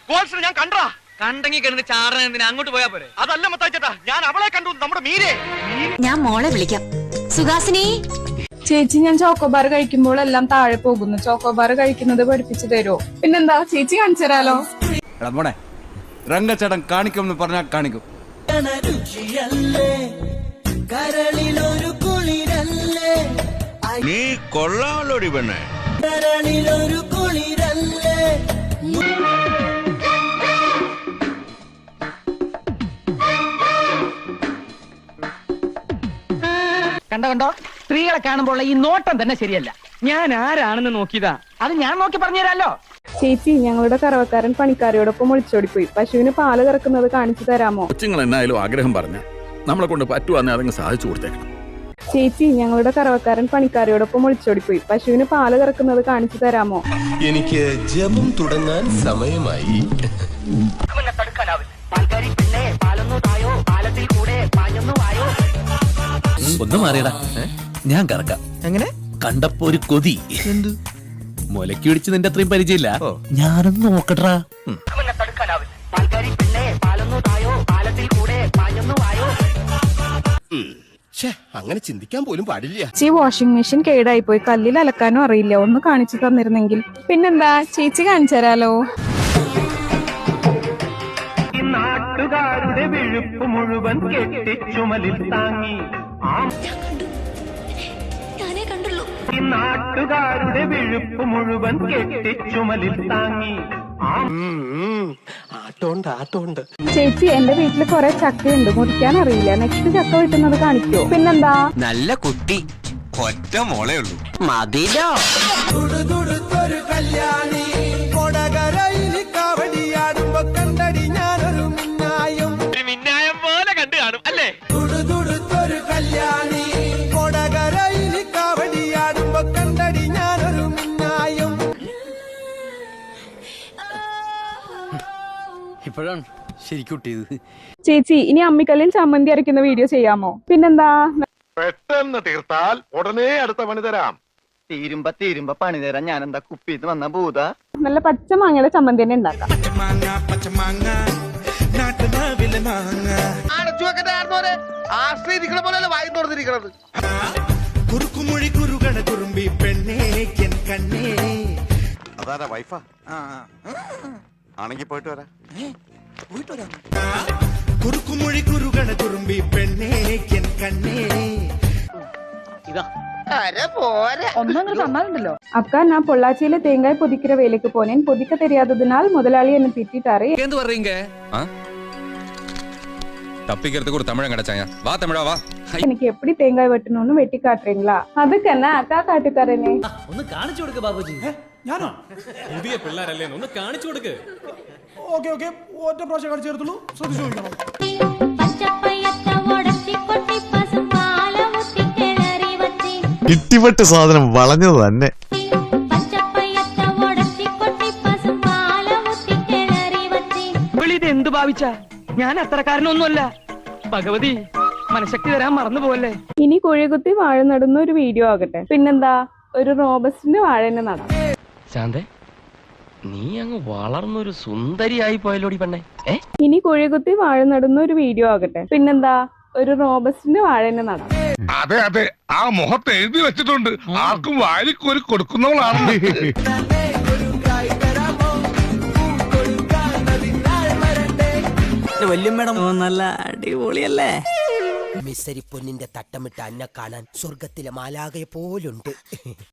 ഗോൾസിനെ ഞാൻ കണ്ടാ. കണ്ടെങ്കിൽ കിടന്ന് ചാടന എന്തിനാ അങ്ങോട്ട് പോയാ പോരെ? അതല്ല മത്തായിച്ചേട്ടാ, ഞാൻ അവളെ കണ്ടു, നമ്മുടെ മീരെ. ഞാൻ മോളെ വിളിക്കാം. സുഹാസിനി ചേച്ചി, ഞാൻ ചോക്കോബാർ കഴിക്കുമ്പോൾ എല്ലാം താഴെ പോകുന്നു. ചോക്കോബാർ കഴിക്കുന്നത് പഠിപ്പിച്ചു തരുമോ? പിന്നെന്താ, ചേച്ചി കാണിച്ചു തരാലോ. മോനെ രംഗച്ചേട്ടൻ കാണിക്കും പറഞ്ഞാൽ കാണിക്കും. നീ കൊള്ളാമല്ലോടി പെണ്ണെ. കണ്ടോ സ്ത്രീകളെ കാണുമ്പോൾ ഈ നോട്ടം തന്നെ ശരിയല്ല. ഞാൻ ആരാണെന്ന് നോക്കിയതാ, അത് ഞാൻ നോക്കി പറഞ്ഞുതരാലോ. ചേച്ചി, ഞങ്ങളുടെ കറവക്കാരൻ പണിക്കാരിയോടൊപ്പം ഒളിച്ചോടിപ്പോയി. പശുവിന് പാല് കറക്കുന്നത് കാണിച്ചു തരാമോ? കൊച്ചുങ്ങൾ എന്നായാലും ആഗ്രഹം പറഞ്ഞ നമ്മളെ കൊണ്ട് പറ്റുവാന്നെ അതങ്ങ് സാധിച്ചു കൊടുത്തേക്കണം. ചേച്ചി, ഞങ്ങളുടെ കറവക്കാരൻ പണിക്കാരിയോടൊപ്പം ഒളിച്ചോടിപ്പോയി. പശുവിന് പാല് കറക്കുന്നത് കാണിച്ചു തരാമോ? എനിക്ക് ജപം തുടങ്ങാൻ സമയമായി. ഒന്ന് മാറിയടാ, ഞാൻ കറക്കാം. എങ്ങനെ കണ്ടപ്പോ ഒരു കൊതി. എന്ത് മുലക്കി പിടിച്ച് നിന്റെ അത്രയും പരിചയമില്ല, ഞാനൊന്ന് നോക്കട്ടാ. അങ്ങനെ ചിന്തിക്കാൻ പോലും പാടില്ല. ചേച്ചി, വാഷിംഗ് മെഷീൻ കേടായി പോയി. കല്ലിൽ അലക്കാനും അറിയില്ല. ഒന്ന് കാണിച്ചു തന്നിരുന്നെങ്കിൽ. പിന്നെന്താ, ചേച്ചി കാണിച്ചു തരാലോ. നാട്ടുകാരുടെ വിഴുപ്പ് മുഴുവൻ കെട്ടിച്ചുമലിൽ താങ്ങി. നാട്ടുകാരുടെ വിഴുപ്പ് മുഴുവൻ കെട്ടിച്ചുമലിൽ താങ്ങി. ആട്ടോണ്ട് ചേച്ചി, എന്റെ വീട്ടിൽ കുറെ ചക്കയുണ്ട്, മുറിക്കാൻ അറിയില്ല. നെക്സ്റ്റ് ചക്ക വെട്ടുന്നത് കാണിക്കോ? പിന്നെന്താ, നല്ല കുട്ടി, ഒറ്റ മോളേ ഉള്ളൂ, മതിലോ. കല്യാണി കൊടകരയില് കാവടിയാടുമ്പോ കണ്ടടി ഞാനൊരു മിന്നായം. മിന്നായം പോലെ കണ്ടു കാണും അല്ലേ? തുടുതുടുത്തൊരു കല്യാണി കൊടകരയില് കാവടിയാടുമ്പോ കണ്ടടി ഞാനൊരു മിന്നായം. ഇപ്പോഴാണ് ശരിക്കുട്ടിയത്. ചേച്ചി, ഇനി അമ്മിക്കല്ലിൽ ചമ്മന്തി അരയ്ക്കുന്ന വീഡിയോ ചെയ്യാമോ? പിന്നെന്താ, പെട്ടെന്ന് തീർത്താൽ ഉടനെ അടുത്ത പണി തരാം. തീരുമ്പ പണി തരാൻ ഞാൻ എന്താ കുപ്പിന്ന് വന്ന ഭൂത? നല്ല പച്ച മാങ്ങയുടെ ചമ്മന്തി തന്നെ ഉണ്ടാക്കാം. ആശ്രയിരിക്കണ പോലെ വായി തുറന്നിരിക്കണത്. കുറുക്കുമൊഴി കുറുകണ കുറുമ്പി പെണ്ണേ കണ്ണേ. അതാരാ വൈഫാ? ആണെങ്കി പോയിട്ട് വരാം. കുറുക്കുമൊഴി കുറുകണ കുറുമ്പി പെണ്ണേ കണ്ണേ. அக்கா, நான் பொள்ளாச்சியில தேங்காய் பொதிக்கிற வேலைக்கு போனேன். பொதிக்க தெரியாததுனால் முதலாளி என்ன திட்டாரு. கேந்து வர்றீங்க? தப்பிக்கிறதுக்கு ஒரு தமிழன் கிடைச்சாங்க. வா தமிழா வா. எனக்கு எப்படி தேங்காய் வெட்டணும்னு வெட்டி காட்டுறீங்களா? அதுக்கு என்ன அக்கா காட்டி தரேனே. ഒന്ന് കാണിച്ചു കൊടുക്ക ബാബുജി. ഞാനോ? പുതിയ പിള്ളേരല്ലേ, ഒന്ന് കാണിച്ചു കൊടുക്ക്. ഓക്കേ ഒറ്റ പ്രാവശ്യം കാണിച്ചു തരത്തുള്ളൂ, ശ്രദ്ധിച്ചു നോക്കണം. ഇട്ടിപ്പെട്ട് സാധനം വളഞ്ഞത് തന്നെ. ഇത് എന്ത് ഭാവിച്ച? ഞാൻ അത്രക്കാരനൊന്നുമല്ല. ഭഗവതി മനഃശക്തി തരാൻ മറന്നു പോവല്ലേ. ഇനി കുഴികുത്തി വാഴ നടുന്ന ഒരു വീഡിയോ ആകട്ടെ. പിന്നെന്താ, ഒരു റോബസ്റ്റിന്റെ വാഴ തന്നെ നടാം. ശാന്തേ, നീ അങ്ങ് വളർന്നൊരു സുന്ദരിയായി പോയല്ലോടി പെണ്ണെ. ഇനി കുഴികുത്തി വാഴ നടുന്ന ഒരു വീഡിയോ ആകട്ടെ. പിന്നെന്താ, ഒരു റോബസ്റ്റിന്റെ വാഴ തന്നെ നടാം. അതെ, ആ മുഖത്ത് എഴുതി വെച്ചിട്ടുണ്ട്, ആർക്കും വാരിക്കോരി കൊടുക്കുന്നവളാണ്. വല്യമ്മേടം നല്ല അടിപൊളിയല്ലേ? മിസരി പൊന്നിന്റെ തട്ടമിട്ട് അന്നെ കാണാൻ സ്വർഗത്തിലെ മാലാകയെ പോലുണ്ട്.